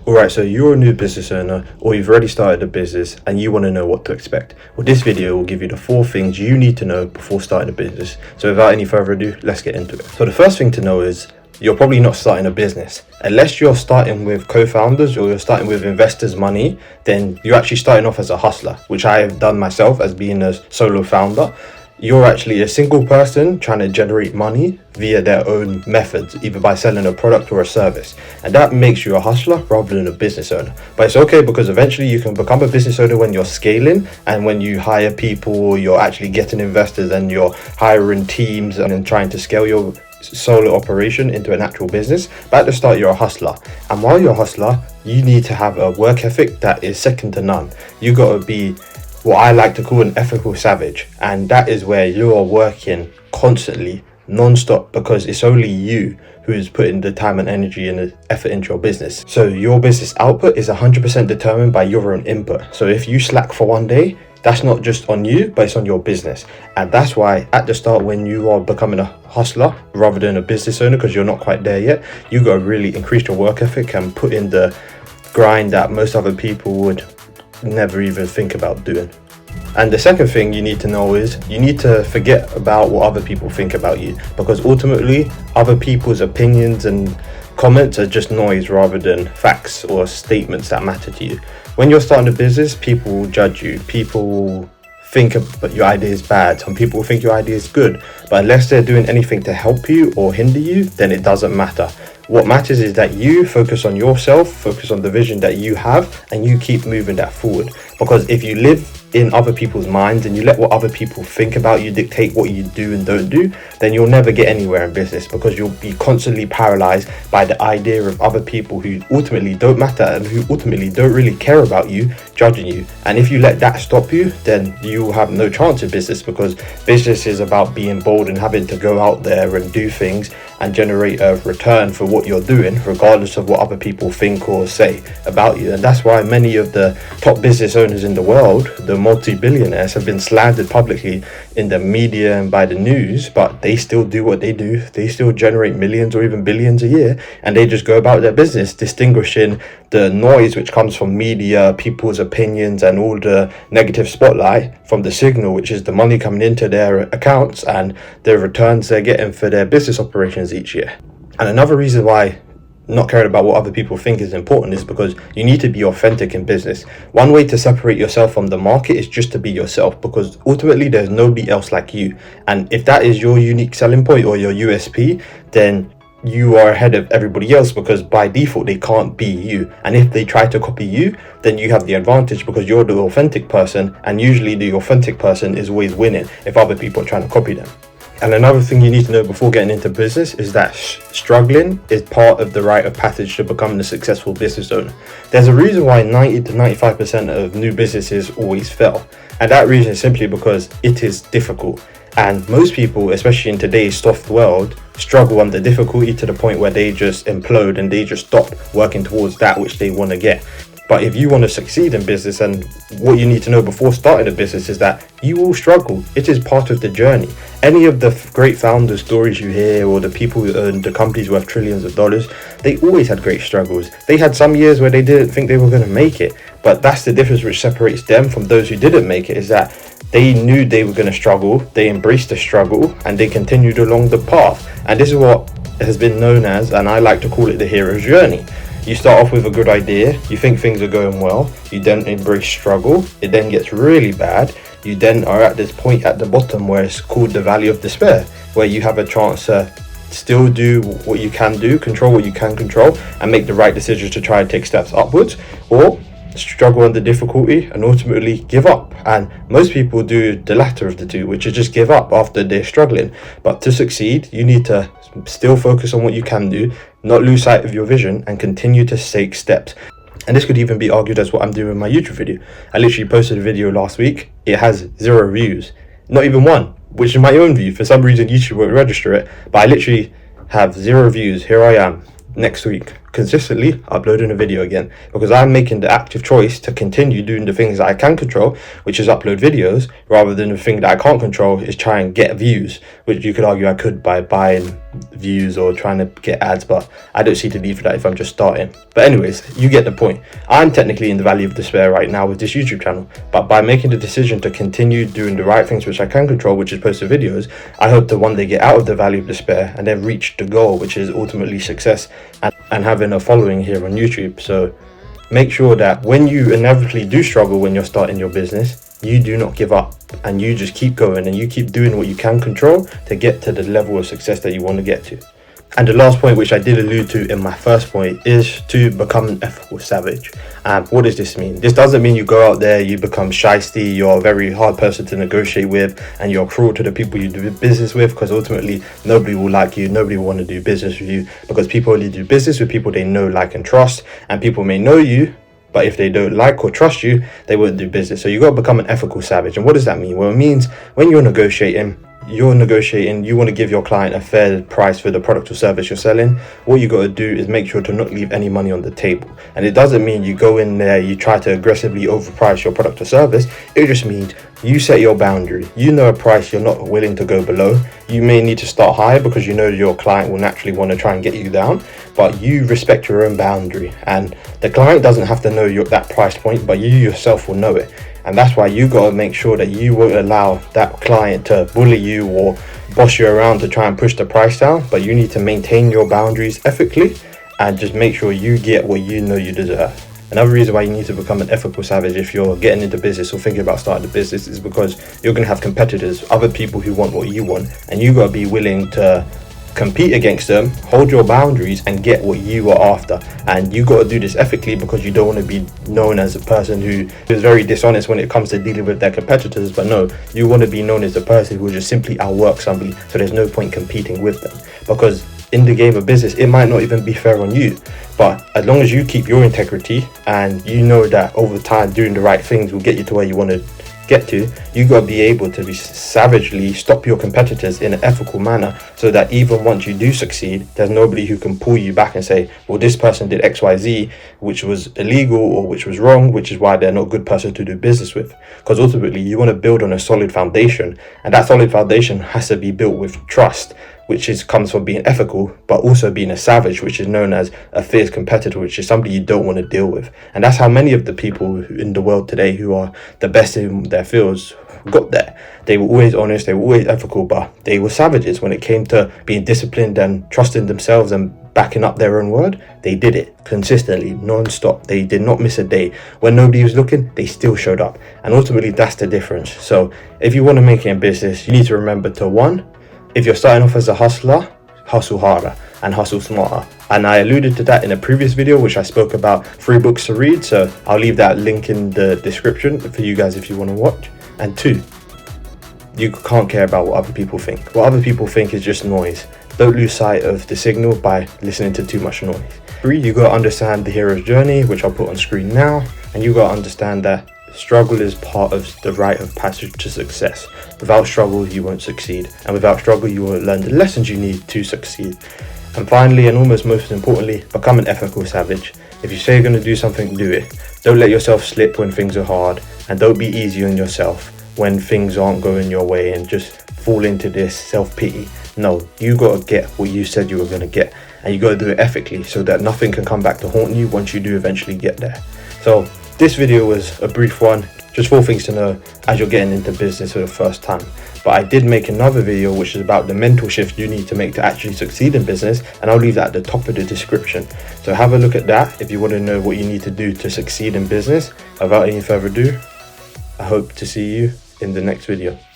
Alright, so you're a new business owner or you've already started a business and you want to know what to expect. Well, this video will give you the 4 things you need to know before starting a business. So without any further ado, let's get into it. So the first thing to know is you're probably not starting a business. Unless you're starting with co-founders or you're starting with investors' money, then you're actually starting off as a hustler, which I have done myself as being a solo founder. You're actually a single person trying to generate money via their own methods, either by selling a product or a service. And that makes you a hustler rather than a business owner. But it's okay because eventually you can become a business owner when you're scaling and when you hire people, you're actually getting investors and you're hiring teams and then trying to scale your solo operation into an actual business. But at the start, you're a hustler. And while you're a hustler, you need to have a work ethic that is second to none. You got to be what I like to call an ethical savage, and that is where you are working constantly, non-stop, because it's only you who's putting the time and energy and the effort into your business. So your business output is 100% determined by your own input. So if you slack for one day, that's not just on you, but it's on your business. And that's why at the start, when you are becoming a hustler rather than a business owner, because you're not quite there yet, you got to really increase your work ethic and put in the grind that most other people would never even think about doing. And the second thing you need to know is you need to forget about what other people think about you, because ultimately other people's opinions and comments are just noise rather than facts or statements that matter to you. When you're starting a business, people will judge you. People will think your idea is bad. Some people will think your idea is good, but unless they're doing anything to help you or hinder you, then it doesn't matter. What matters is that you focus on yourself, focus on the vision that you have, and you keep moving that forward. Because if you live in other people's minds and you let what other people think about you dictate what you do and don't do, then you'll never get anywhere in business, because you'll be constantly paralyzed by the idea of other people who ultimately don't matter and who ultimately don't really care about you judging you. And if you let that stop you, then you will have no chance in business, because business is about being bold and having to go out there and do things and generate a return for what you're doing, regardless of what other people think or say about you. And that's why many of the top business owners in the world, the multi-billionaires, have been slandered publicly in the media and by the news, but they still do what they do. They still generate millions or even billions a year, and they just go about their business, distinguishing the noise which comes from media, people's opinions, and all the negative spotlight from the signal, which is the money coming into their accounts and the returns they're getting for their business operations each year. And another reason why not caring about what other people think is important is because you need to be authentic in business. One way to separate yourself from the market is just to be yourself, because ultimately there's nobody else like you. And if that is your unique selling point or your USP, then you are ahead of everybody else, because by default they can't be you. And if they try to copy you, then you have the advantage because you're the authentic person, and usually the authentic person is always winning if other people are trying to copy them. And another thing you need to know before getting into business is that struggling is part of the rite of passage to becoming a successful business owner. There's a reason why 90 to 95% of new businesses always fail. And that reason is simply because it is difficult. And most people, especially in today's soft world, struggle under difficulty to the point where they just implode and they just stop working towards that which they want to get. But if you want to succeed in business, and what you need to know before starting a business is that you will struggle. It is part of the journey. Any of the great founder stories you hear, or the people who own the companies worth trillions of dollars, they always had great struggles. They had some years where they didn't think they were going to make it. But that's the difference which separates them from those who didn't make it, is that they knew they were going to struggle, they embraced the struggle, and they continued along the path. And this is what has been known as, and I like to call it, the hero's journey. You start off with a good idea, you think things are going well, you then embrace struggle, it then gets really bad, you then are at this point at the bottom where it's called the valley of despair, where you have a chance to still do what you can do, control what you can control, and make the right decisions to try and take steps upwards, or struggle under difficulty and ultimately give up. And most people do the latter of the two, which is just give up after they're struggling. But to succeed, you need to still focus on what you can do, not lose sight of your vision, and continue to take steps. And this could even be argued as what I'm doing in my YouTube video. I literally posted a video last week. It has 0 views, not even one, which is my own view. For some reason YouTube won't register it, but I literally have 0 views. Here I am next week consistently uploading a video again, because I'm making the active choice to continue doing the things that I can control, which is upload videos, rather than the thing that I can't control is try and get views, which you could argue I could by buying views or trying to get ads, but I don't see the need for that if I'm just starting. But anyways, you get the point. I'm technically in the valley of despair right now with this YouTube channel, but by making the decision to continue doing the right things which I can control, which is posting videos, I hope to one day get out of the valley of despair and then reach the goal, which is ultimately success and having a following here on YouTube. So make sure that when you inevitably do struggle when you're starting your business, you do not give up and you just keep going and you keep doing what you can control to get to the level of success that you want to get to. And the last point, which I did allude to in my first point, is to become an ethical savage. And what does this mean? This doesn't mean you go out there, you become shysty, you're a very hard person to negotiate with, and you're cruel to the people you do business with, because ultimately nobody will like you, nobody will want to do business with you, because people only do business with people they know, like, and trust. And people may know you, but if they don't like or trust you, they won't do business. So you got to become an ethical savage. And what does that mean? Well, it means when you're negotiating, you want to give your client a fair price for the product or service you're selling. What you got to do is make sure to not leave any money on the table. And it doesn't mean you go in there, you try to aggressively overprice your product or service. It just means you set your boundary. You know a price you're not willing to go below. You may need to start higher because you know your client will naturally want to try and get you down, but you respect your own boundary. And the client doesn't have to know that price point, but you yourself will know it. And that's why you got to make sure that you won't allow that client to bully you or boss you around to try and push the price down, but you need to maintain your boundaries ethically and just make sure you get what you know you deserve. Another reason why you need to become an ethical savage if you're getting into business or thinking about starting a business is because you're going to have competitors, other people who want what you want, and you got to be willing to compete against them, hold your boundaries, and get what you are after. And you got to do this ethically because you don't want to be known as a person who is very dishonest when it comes to dealing with their competitors. But no, you want to be known as the person who will just simply outwork somebody, so there's no point competing with them. Because in the game of business, it might not even be fair on you, but as long as you keep your integrity and you know that over time doing the right things will get you to where you want to get to, you got to be able to be savagely stop your competitors in an ethical manner, so that even once you do succeed, there's nobody who can pull you back and say, well, this person did XYZ which was illegal or which was wrong, which is why they're not a good person to do business with. Because ultimately you want to build on a solid foundation, and that solid foundation has to be built with trust, which comes from being ethical, but also being a savage, which is known as a fierce competitor, which is somebody you don't want to deal with. And that's how many of the people in the world today who are the best in their fields got there. They were always honest, they were always ethical, but they were savages when it came to being disciplined and trusting themselves and backing up their own word. They did it consistently, non-stop. They did not miss a day. When nobody was looking, they still showed up. And ultimately, that's the difference. So if you want to make it in business, you need to remember to, one, if you're starting off as a hustler, hustle harder and hustle smarter. And I alluded to that in a previous video, which I spoke about 3 books to read. So I'll leave that link in the description for you guys if you want to watch. And 2, you can't care about what other people think. What other people think is just noise. Don't lose sight of the signal by listening to too much noise. 3, you got to understand the hero's journey, which I'll put on screen now. And you got to understand that struggle is part of the rite of passage to success. Without struggle, you won't succeed. And without struggle, you won't learn the lessons you need to succeed. And finally, and almost most importantly, become an ethical savage. If you say you're going to do something, do it. Don't let yourself slip when things are hard. And don't be easy on yourself when things aren't going your way and just fall into this self-pity. No, you got to get what you said you were going to get. And you got to do it ethically so that nothing can come back to haunt you once you do eventually get there. So this video was a brief one, just 4 things to know as you're getting into business for the first time. But I did make another video which is about the mental shift you need to make to actually succeed in business, and I'll leave that at the top of the description. So have a look at that if you want to know what you need to do to succeed in business. Without any further ado, I hope to see you in the next video.